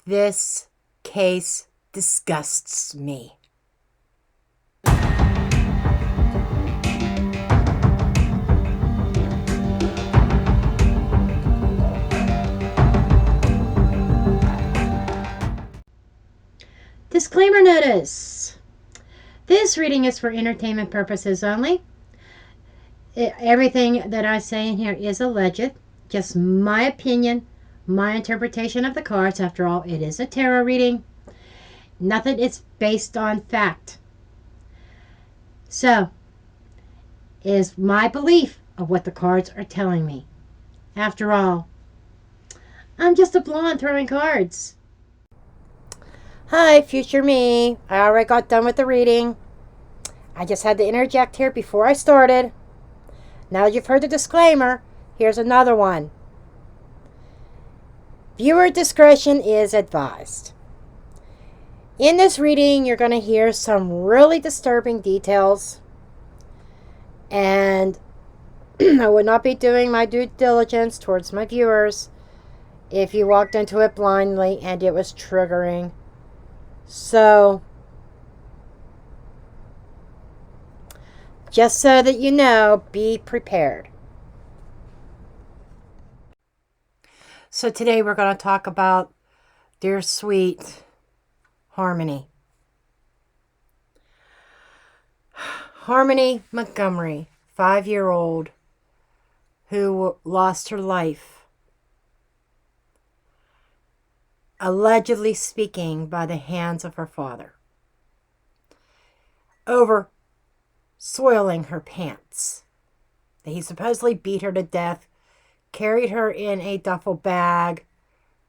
This case disgusts me. Disclaimer notice. This reading is for entertainment purposes only. Everything that I say in here is alleged. Just my opinion, my interpretation of the cards. After all, it is a tarot reading. Nothing is based on fact. So, it is my belief of what the cards are telling me. After all, I'm just a blonde throwing cards. Hi, future me. I already got done with the reading. I just had to interject here before I started. Now that you've heard the disclaimer, here's another one. Viewer discretion is advised. In this reading, you're going to hear some really disturbing details. And I would not be doing my due diligence towards my viewers if you walked into it blindly and it was triggering. So, just so that you know, be prepared. So today we're going to talk about dear sweet Harmony. Harmony Montgomery, 5-year-old, who lost her life, allegedly speaking, by the hands of her father, over soiling her pants. He supposedly beat her to death, carried her in a duffel bag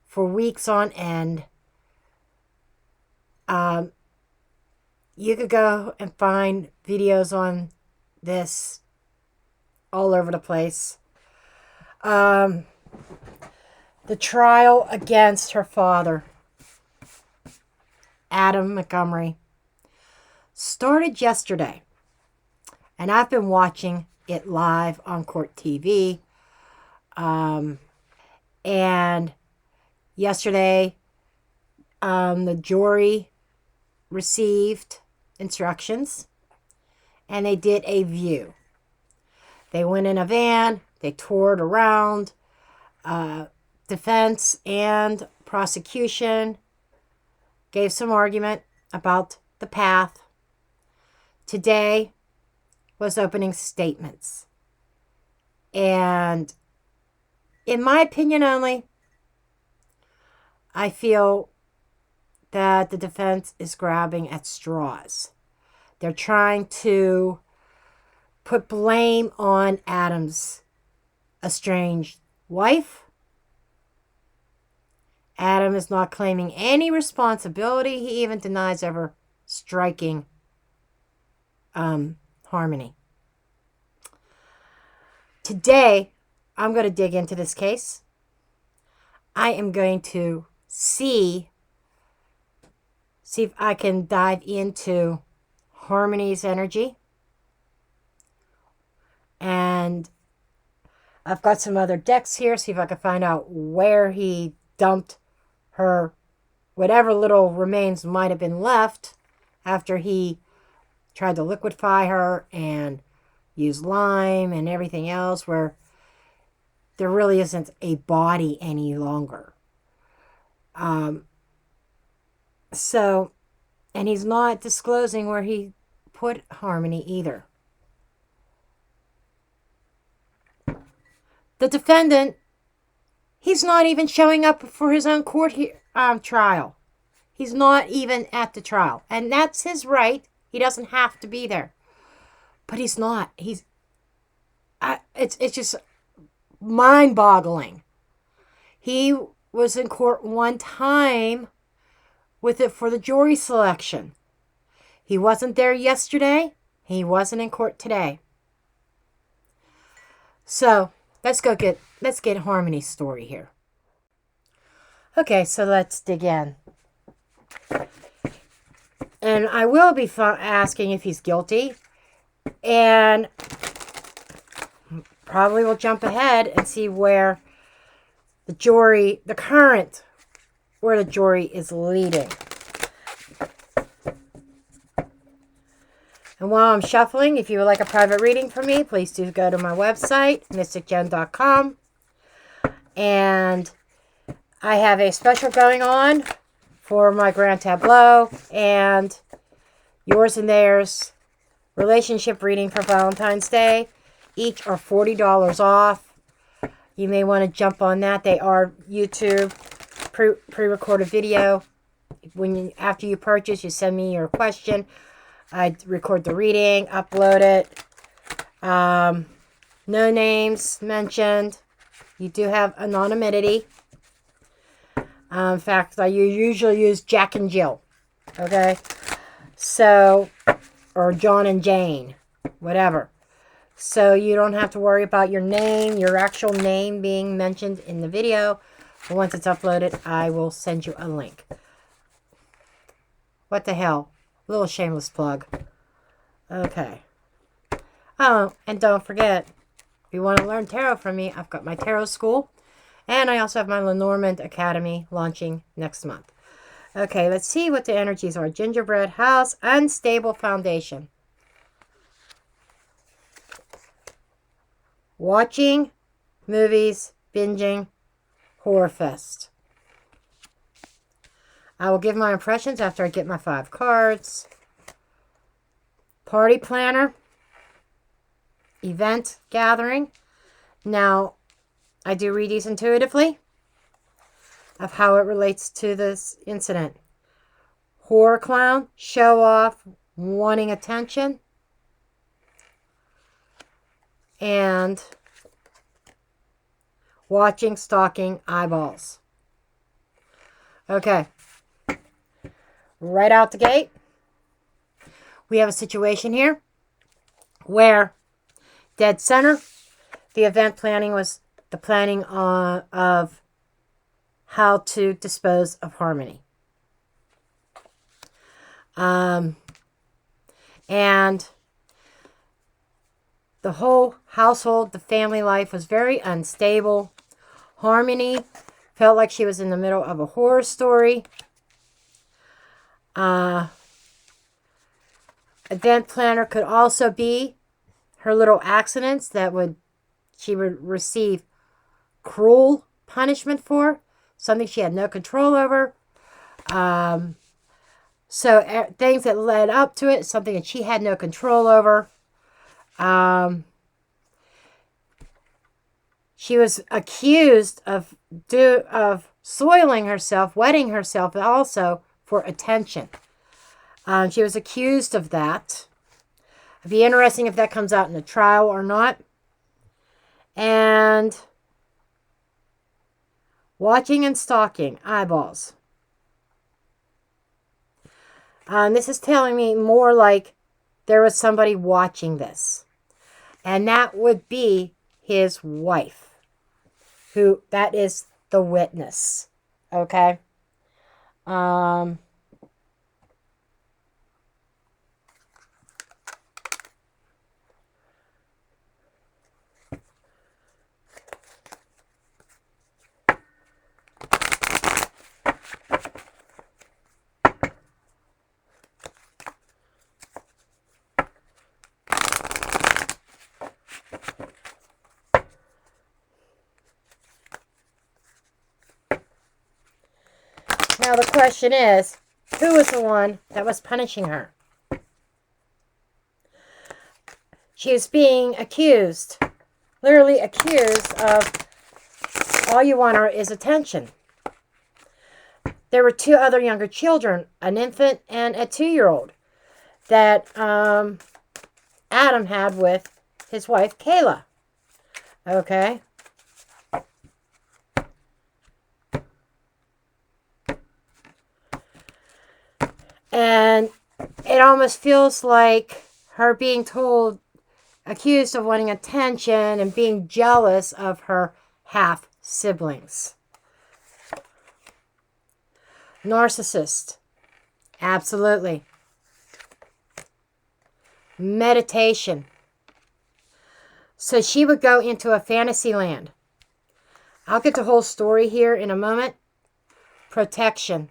for weeks on end. You could go and find videos on this all over the place. The trial against her father, Adam Montgomery, started yesterday. And I've been watching it live on Court TV. And yesterday, the jury received instructions. And they did a view. They went in a van. They toured around. Defense and prosecution gave some argument about the path. Today was opening statements. And in my opinion only, I feel that the defense is grabbing at straws. They're trying to put blame on Adam's estranged wife. Adam is not claiming any responsibility. He even denies ever striking Harmony. Today, I'm going to dig into this case. I am going to see if I can dive into Harmony's energy. And I've got some other decks here. See if I can find out where he dumped her, whatever little remains might have been left after he tried to liquefy her and use lime and everything else, where there really isn't a body any longer. And he's not disclosing where he put Harmony either. The defendant, he's not even showing up for his own court trial. He's not even at the trial. And that's his right. He doesn't have to be there. But he's not. It's just mind-boggling. He was in court one time with it for the jury selection. He wasn't there yesterday. He wasn't in court today. So let's get Harmony's story here. Okay, so let's dig in. And I will be asking if he's guilty. And probably will jump ahead and see where the jury, the current where the jury is leading. And while I'm shuffling, if you would like a private reading from me, please do go to my website, mysticjenn.com. And I have a special going on for my Grand Tableau and yours and theirs relationship reading for Valentine's Day. Each are $40 off. You may want to jump on that. They are YouTube pre-recorded video. After you purchase, you send me your question. I record the reading, upload it. No names mentioned. You do have anonymity. In fact, I usually use Jack and Jill. Okay? So, or John and Jane. Whatever. So you don't have to worry about your name, your actual name being mentioned in the video. But once it's uploaded, I will send you a link. What the hell? A little shameless plug. Okay. Oh, and don't forget, if you want to learn tarot from me, I've got my tarot school. And I also have my LENORMAND Academy launching next month. Okay, let's see what the energies are. Gingerbread house, unstable foundation. Watching movies, binging, horror fest. I will give my impressions after I get my 5 cards. Party planner. Event gathering. Now, I do read these intuitively of how it relates to this incident. Horror clown, show off, wanting attention. And watching, stalking, eyeballs. Okay. Right out the gate, we have a situation here where dead center, the event planning was the planning of how to dispose of Harmony. And the whole household, the family life was very unstable. Harmony felt like she was in the middle of a horror story. Event planner could also be her little accidents that she would receive cruel punishment for, something she had no control over. So things that led up to it, something that she had no control over. She was accused of soiling herself, wetting herself also for attention. She was accused of that. It'd be interesting if that comes out in a trial or not. And watching and stalking, eyeballs. This is telling me more like there was somebody watching this. And that would be his wife. That is the witness. Okay? Now the question is, who was the one that was punishing her? She is being accused, literally accused of all you want her is attention. There were 2 other younger children, an infant and a 2-year-old, that Adam had with his wife, Kayla. Okay? And it almost feels like her being accused of wanting attention and being jealous of her half-siblings. Narcissist. Absolutely. Meditation. So she would go into a fantasy land. I'll get the whole story here in a moment. protection.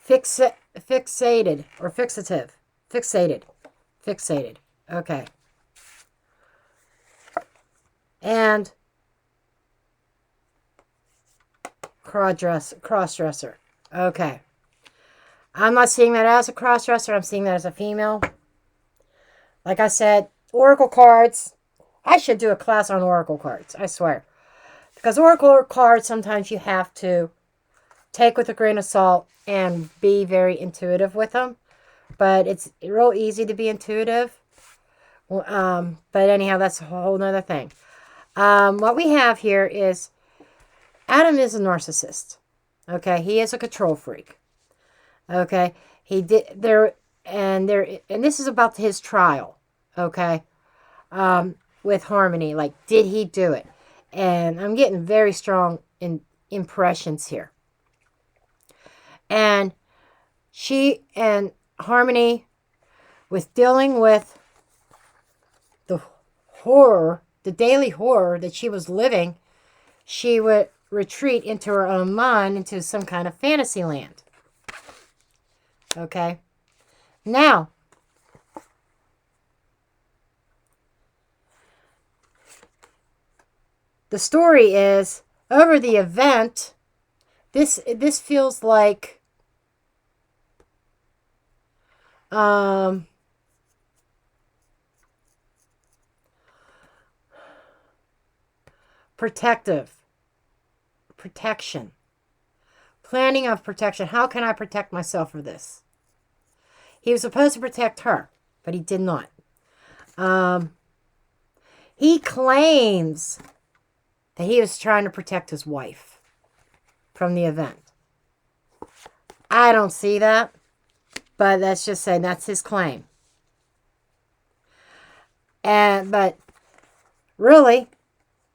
Fixated or fixative. Fixated. Okay. And cross-dresser. Okay. I'm not seeing that as a cross-dresser. I'm seeing that as a female. Like I said, oracle cards. I should do a class on oracle cards. I swear. Because oracle cards, sometimes you have to take with a grain of salt and be very intuitive with them. But it's real easy to be intuitive. But anyhow, that's a whole nother thing. What we have here is Adam is a narcissist. Okay, he is a control freak. Okay, he did there, and this is about his trial. Okay, with Harmony, like, did he do it? And I'm getting very strong impressions here. And she and Harmony, with dealing with the horror, the daily horror that she was living, she would retreat into her own mind, into some kind of fantasy land. Okay? Now, the story is, over the event, this feels like protection, planning of protection. How can I protect myself for this? He was supposed to protect her, but he did not. He claims that he was trying to protect his wife from the event. I don't see that, but that's just saying that's his claim. But really,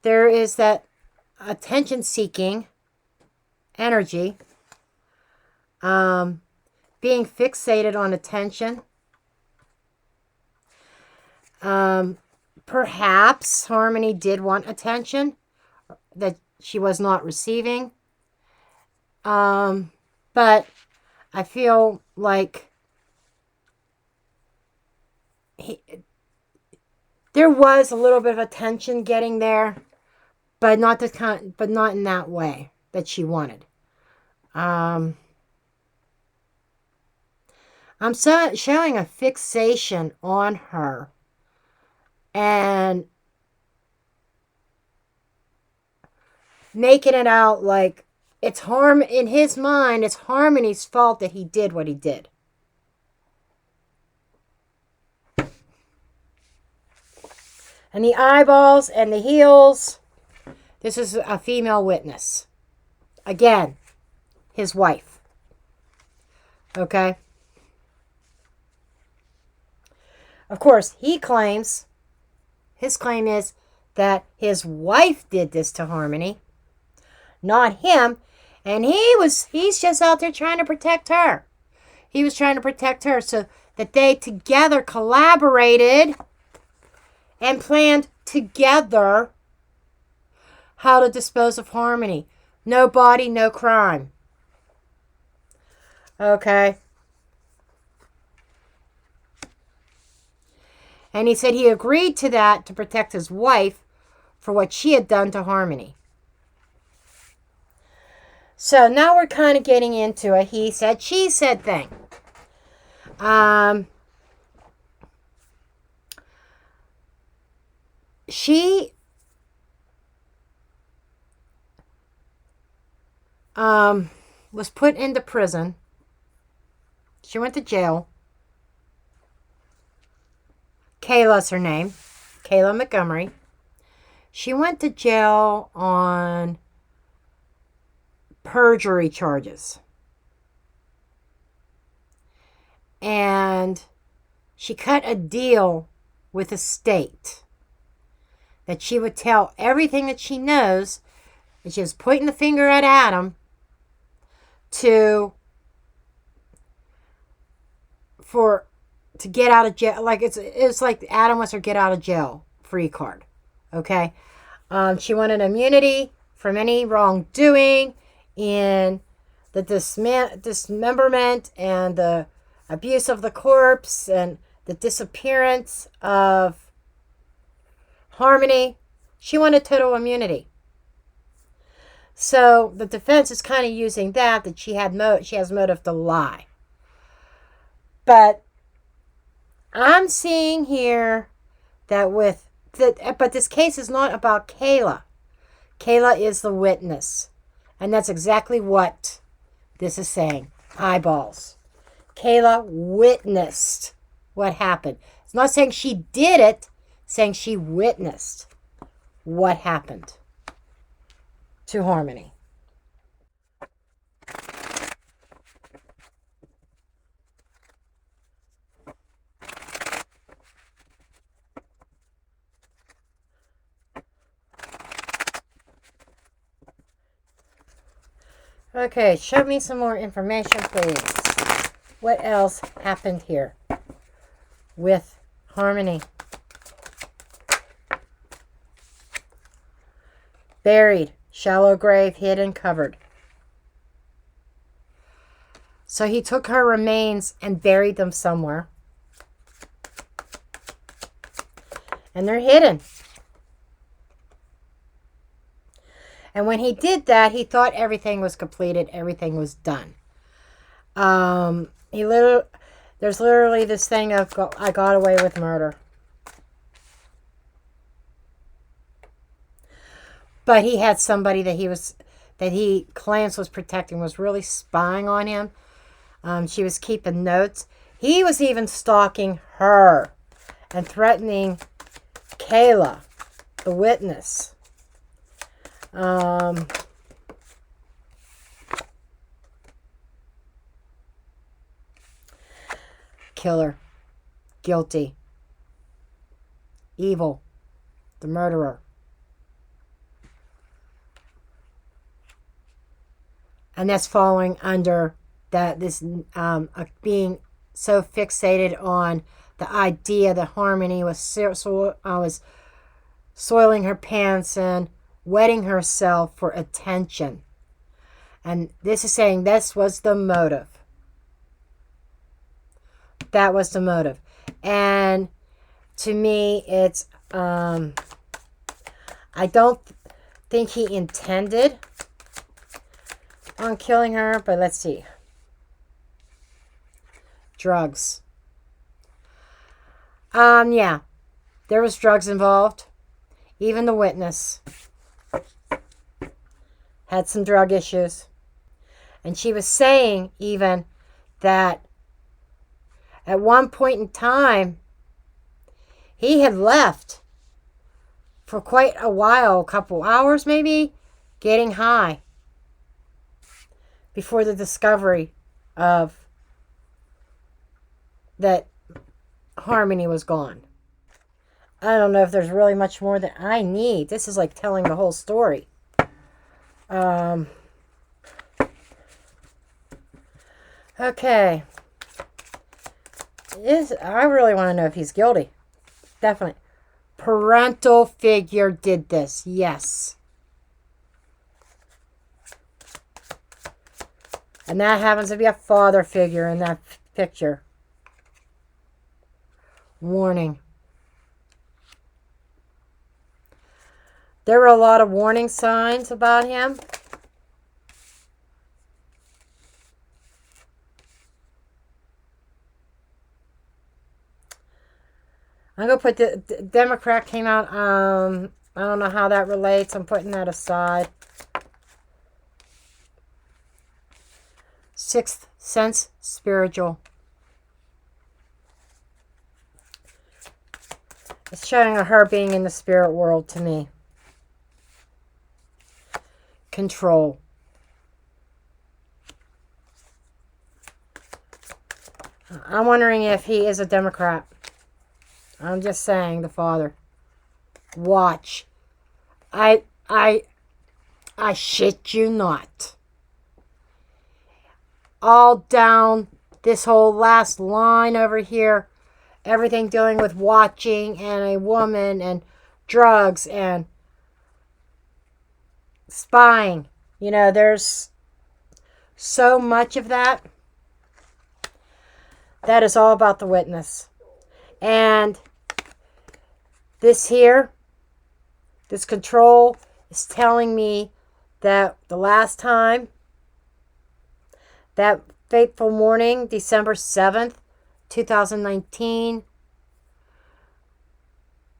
there is that attention-seeking energy, being fixated on attention. Perhaps Harmony did want attention that she was not receiving. But I feel like there was a little bit of attention getting there, but not in that way that she wanted. I'm showing a fixation on her, and making it out like in his mind, it's Harmony's fault that he did what he did. And the eyeballs and the heels, this is a female witness. Again, his wife. Okay? Of course, his claim is that his wife did this to Harmony, not him. And he's just out there trying to protect her. He was trying to protect her so that they together collaborated and planned together how to dispose of Harmony. No body, no crime. Okay. And he said he agreed to that to protect his wife for what she had done to Harmony. So now we're kind of getting into a he said, she said thing. She was put into prison. She went to jail. Kayla's her name. Kayla Montgomery. She went to jail on perjury charges. And she cut a deal with the state that she would tell everything that she knows, and she was pointing the finger at Adam, to to get out of jail. Like it's like Adam was her get out of jail free card. Okay. She wanted immunity from any wrongdoing in the dismemberment and the abuse of the corpse and the disappearance of Harmony. She wanted total immunity. So the defense is kind of using that she has motive to lie. But I'm seeing here that but this case is not about Kayla. Kayla is the witness. And that's exactly what this is saying. Eyeballs. Kayla witnessed what happened. It's not saying she did it, it's saying she witnessed what happened to Harmony. Okay, show me some more information, please. What else happened here with Harmony? Buried, shallow grave, hidden, covered. So he took her remains and buried them somewhere. And they're hidden. And when he did that, he thought everything was completed, everything was done. There's literally this thing of I got away with murder. But he had somebody that he claims was protecting, was really spying on him. She was keeping notes. He was even stalking her and threatening Kayla, the witness. Killer, guilty, evil, the murderer. And that's falling under being so fixated on the idea that Harmony was soiling her pants and wetting herself for attention. And this is saying this was the motive. That was the motive. And to me, it's, I don't think he intended on killing her, but let's see. Drugs. Yeah, there was drugs involved. Even the witness had some drug issues. And she was saying even that at one point in time, he had left for quite a while, a couple hours maybe, getting high before the discovery of that Harmony was gone. I don't know if there's really much more that I need. This is like telling the whole story. Okay. I really want to know if he's guilty. Definitely. Parental figure did this. Yes. And that happens to be a father figure in that picture. Warning. There were a lot of warning signs about him. I'm going to put the Democrat came out. I don't know how that relates. I'm putting that aside. Sixth sense, spiritual. It's showing her being in the spirit world to me. Control. I'm wondering if he is a Democrat. I'm just saying, the father. Watch. I shit you not. All down this whole last line over here, everything dealing with watching and a woman and drugs and spying. You know, there's so much of that. That is all about the witness. And this here, this control is telling me that the last time, that fateful morning, December 7th, 2019,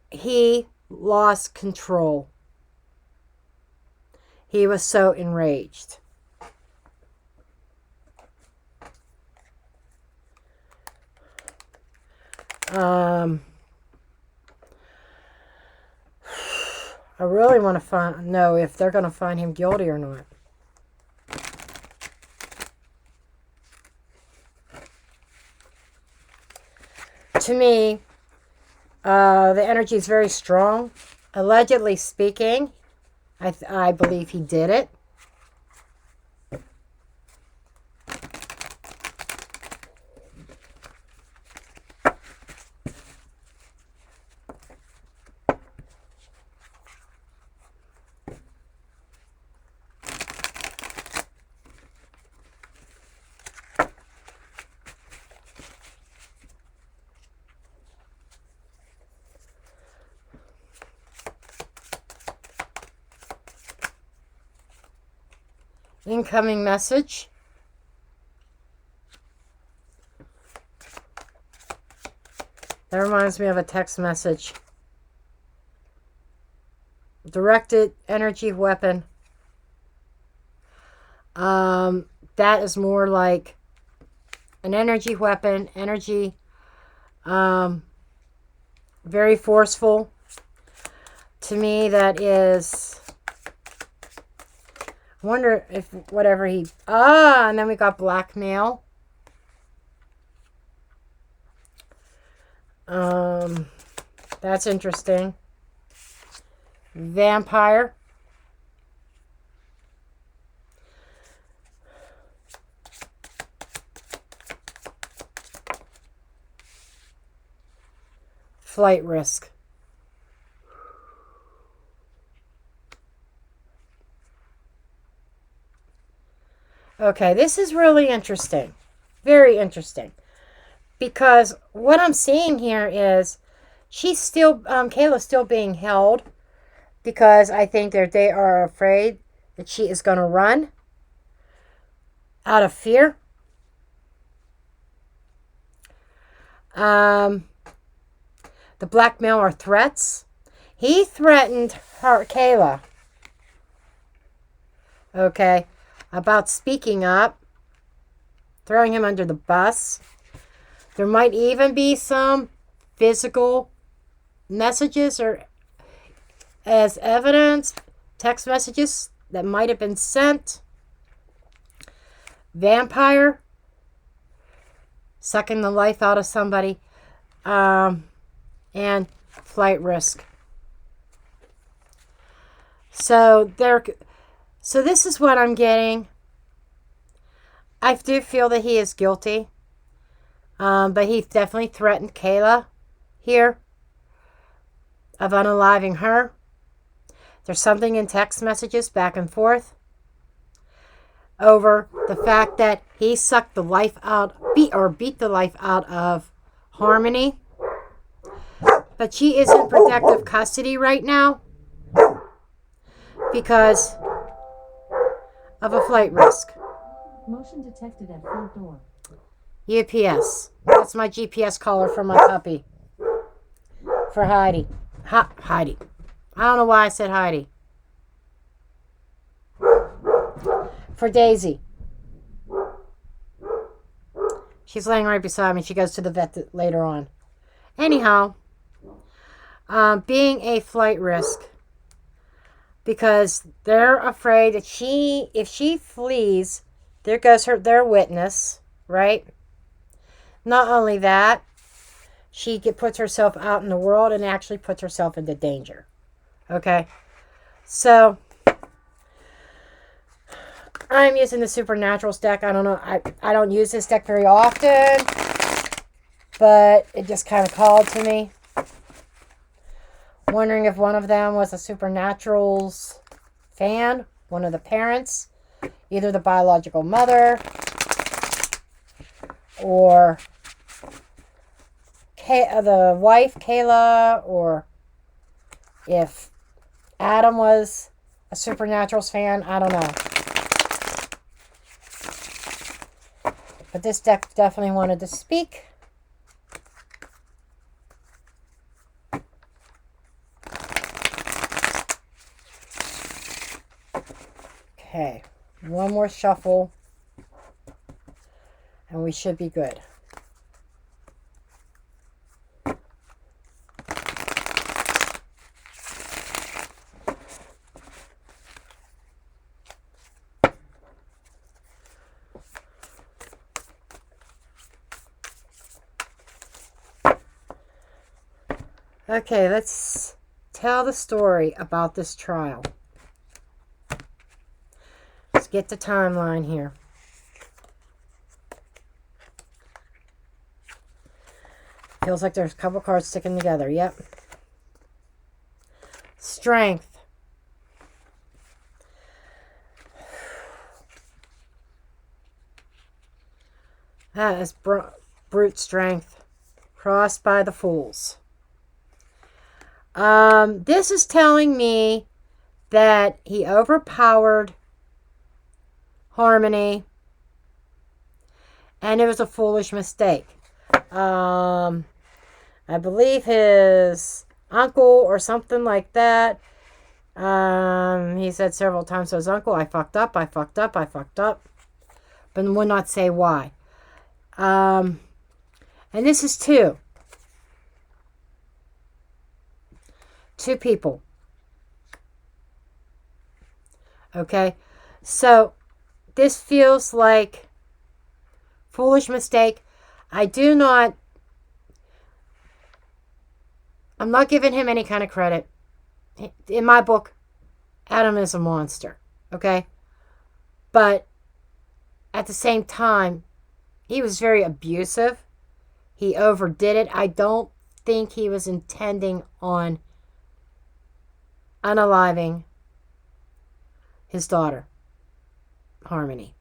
he lost control. He was so enraged. I really want to know if they're going to find him guilty or not. To me, the energy is very strong. Allegedly speaking, I believe he did it. Incoming message. That reminds me of a text message. Directed energy weapon. That is more like an energy weapon. Energy. Very forceful. To me, that is... I wonder if whatever he... and then we got blackmail. That's interesting. Vampire. Flight risk. Okay, this is really interesting. Very interesting. Because what I'm seeing here is she's still, Kayla's still being held because I think they are afraid that she is going to run out of fear. The blackmail are threats. He threatened her, Kayla. Okay. About speaking up, throwing him under the bus. There might even be some physical messages or as evidence, text messages that might have been sent. Vampire, sucking the life out of somebody, and flight risk. So this is what I'm getting. I do feel that he is guilty. But he definitely threatened Kayla here of unaliving her. There's something in text messages back and forth over the fact that he sucked the life out, beat the life out of Harmony. But she is in protective custody right now because of a flight risk. Motion detected at front door. UPS. That's my GPS collar for my puppy. For Heidi. Heidi. I don't know why I said Heidi. For Daisy. She's laying right beside me. She goes to the vet later on. Anyhow, being a flight risk. Because they're afraid that if she flees, there goes their witness, right? Not only that, she puts herself out in the world and actually puts herself into danger. Okay? So, I'm using the Supernaturals deck. I don't know. I don't use this deck very often, but it just kind of called to me. Wondering if one of them was a Supernaturals fan, one of the parents, either the biological mother or the wife, Kayla, or if Adam was a Supernaturals fan. I don't know. But this deck definitely wanted to speak. Okay, one more shuffle, and we should be good. Okay, let's tell the story about this trial. Let's get the timeline here. Feels like there's a couple cards sticking together. Yep. Strength. That is brute strength. Crossed by the fools. This is telling me that he overpowered Harmony, and it was a foolish mistake. I believe his uncle or something like that. He said several times to his uncle, I fucked up, I fucked up, I fucked up. But would not say why. And this is two. Two people. Okay. So, this feels like foolish mistake. I'm not giving him any kind of credit. In my book, Adam is a monster. Okay. But at the same time, he was very abusive. He overdid it. I don't think he was intending on unaliving his daughter, Harmony.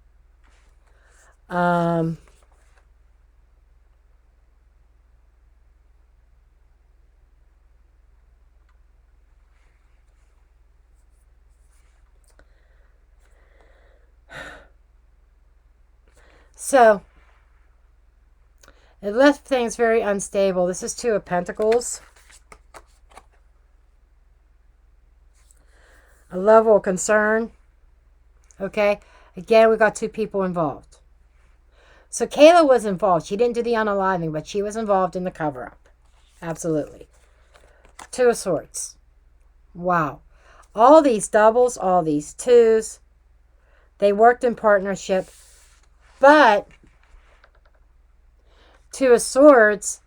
So, it left things very unstable. This is Two of Pentacles. A level of concern. Okay. Again, we got two people involved. So Kayla was involved. She didn't do the unaliving, but she was involved in the cover-up. Absolutely. Two of Swords. Wow. All these doubles, all these twos. They worked in partnership. But Two of Swords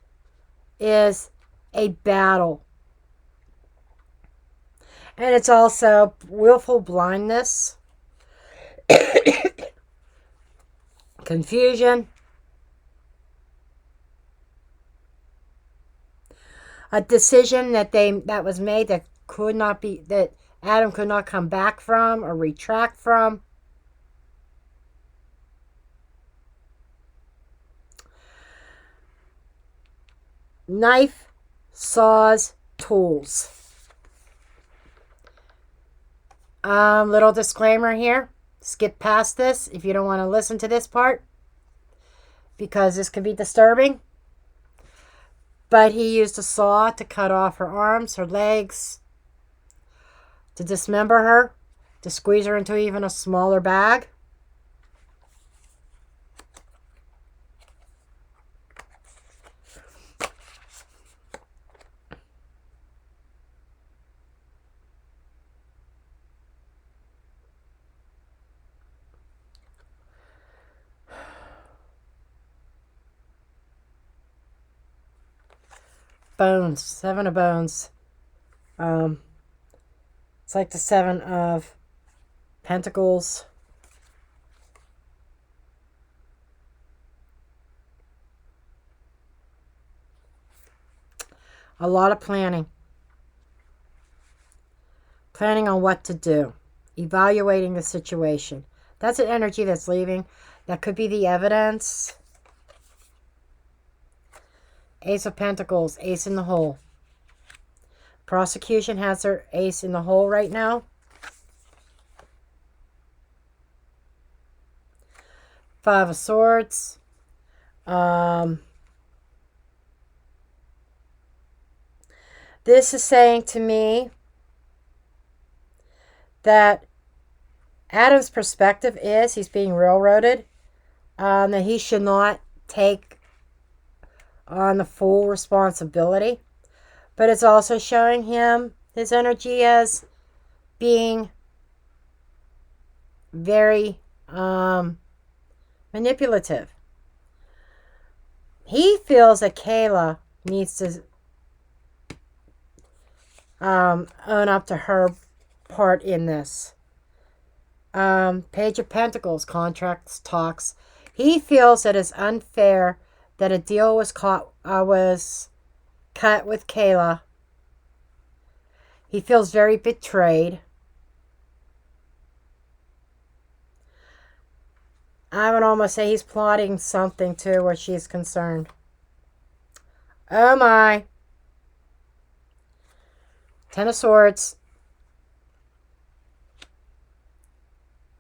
is a battle. And it's also willful blindness, confusion, a decision that was made that Adam could not come back from or retract from. Knife, saws, tools. Little disclaimer here. Skip past this if you don't want to listen to this part, because this could be disturbing. But he used a saw to cut off her arms, her legs, to dismember her, to squeeze her into even a smaller bag. Bones. Seven of Bones. It's like the Seven of Pentacles. A lot of planning. Planning on what to do. Evaluating the situation. That's an energy that's leaving. That could be the evidence. Ace of Pentacles, ace in the hole. Prosecution has their ace in the hole right now. Five of Swords. This is saying to me that Adam's perspective is he's being railroaded, that he should not take on the full responsibility. But it's also showing him his energy as being very manipulative. He feels that Kayla needs to own up to her part in this. Page of Pentacles, contracts, talks. He feels that it's unfair that a deal was cut with Kayla. He feels very betrayed. I would almost say he's plotting something too where she's concerned. Oh my. Ten of Swords.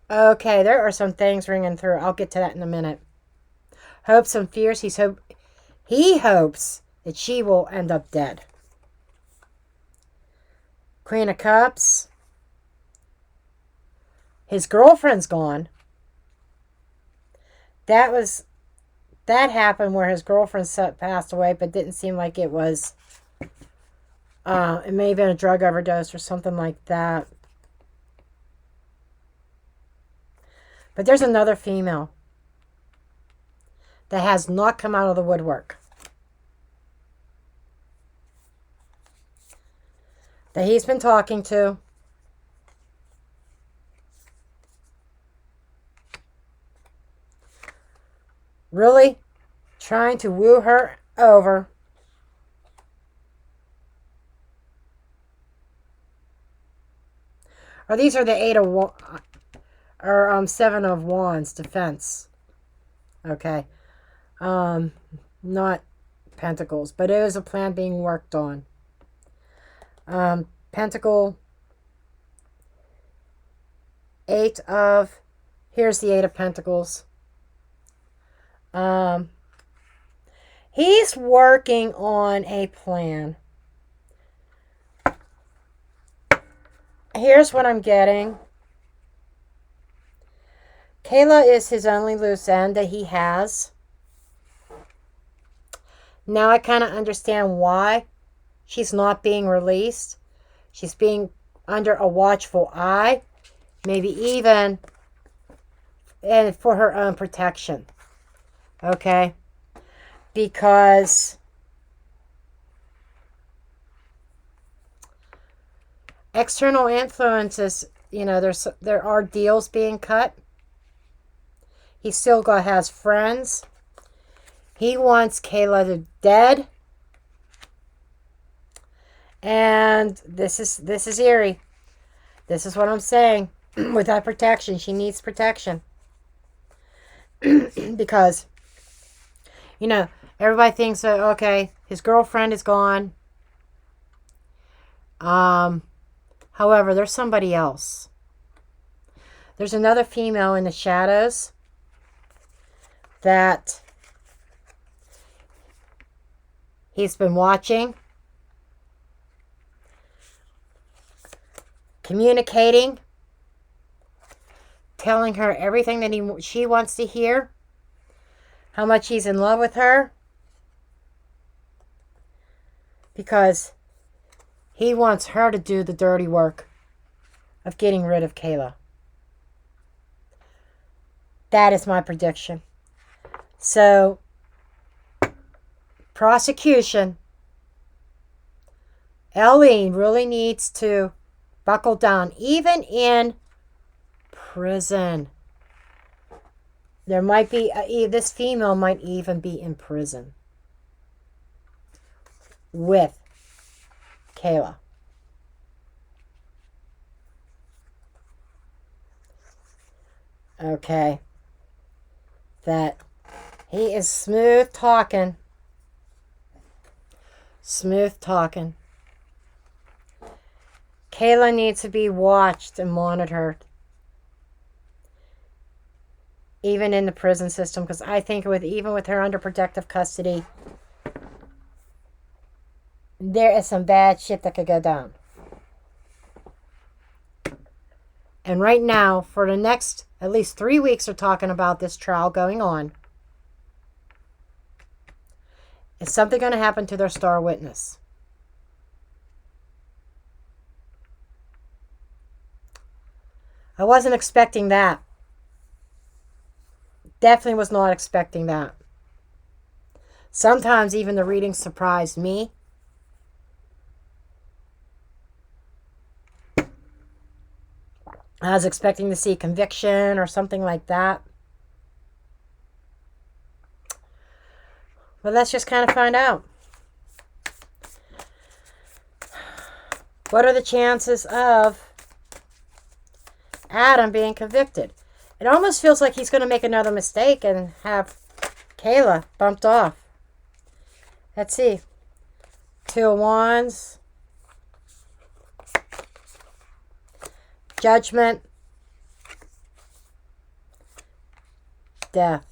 Okay, there are some things ringing through. I'll get to that in a minute. Hopes and fears. He hopes that she will end up dead. Queen of Cups. His girlfriend's gone. That happened where his girlfriend passed away, but didn't seem like it was. It may have been a drug overdose or something like that. But there's another female that has not come out of the woodwork. That he's been talking to. Really trying to woo her over. Or these are the Seven of Wands, defense. Okay. Not Pentacles, but it is a plan being worked on. Pentacle. Here's the Eight of Pentacles. He's working on a plan. Here's what I'm getting. Kayla is his only loose end that he has. Now I kind of understand why she's not being released. She's being under a watchful eye. Maybe even and for her own protection. Okay? Because external influences, there are deals being cut. He still has friends. He wants Kayla dead. And this is eerie. This is what I'm saying. Without protection, she needs protection. Because, everybody thinks that, okay, his girlfriend is gone. However, there's somebody else. There's another female in the shadows that he's been watching, communicating, telling her everything that she wants to hear, how much he's in love with her, because he wants her to do the dirty work of getting rid of Kayla. That is my prediction. So, prosecution, Ellie really needs to buckle down, even in prison. There might be, this female might even be in prison with Kayla. Okay. That he is smooth talking. Smooth talking. Kayla needs to be watched and monitored. Even in the prison system, because I think even with her under protective custody, there is some bad shit that could go down. And right now, for the next at least 3 weeks, they're talking about this trial going on. Is something going to happen to their star witness? I wasn't expecting that. Definitely was not expecting that. Sometimes even the readings surprised me. I was expecting to see conviction or something like that. But let's just kind of find out. What are the chances of Adam being convicted? It almost feels like he's going to make another mistake and have Kayla bumped off. Let's see. 2 of Wands. Judgment. Death.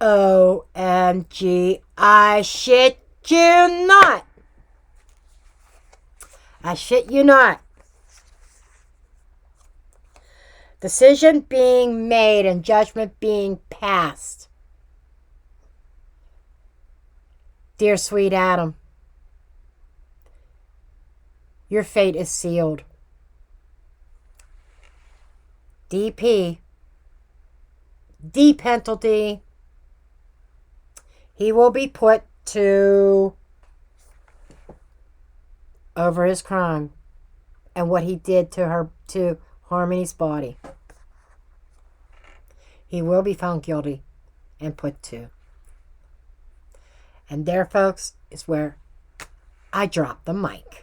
OMG, I shit you not. I shit you not. Decision being made and judgment being passed. Dear sweet Adam, your fate is sealed. DP, D penalty. He will be put to over his crime and what he did to Harmony's body. He will be found guilty and put to. And there, folks, is where I drop the mic.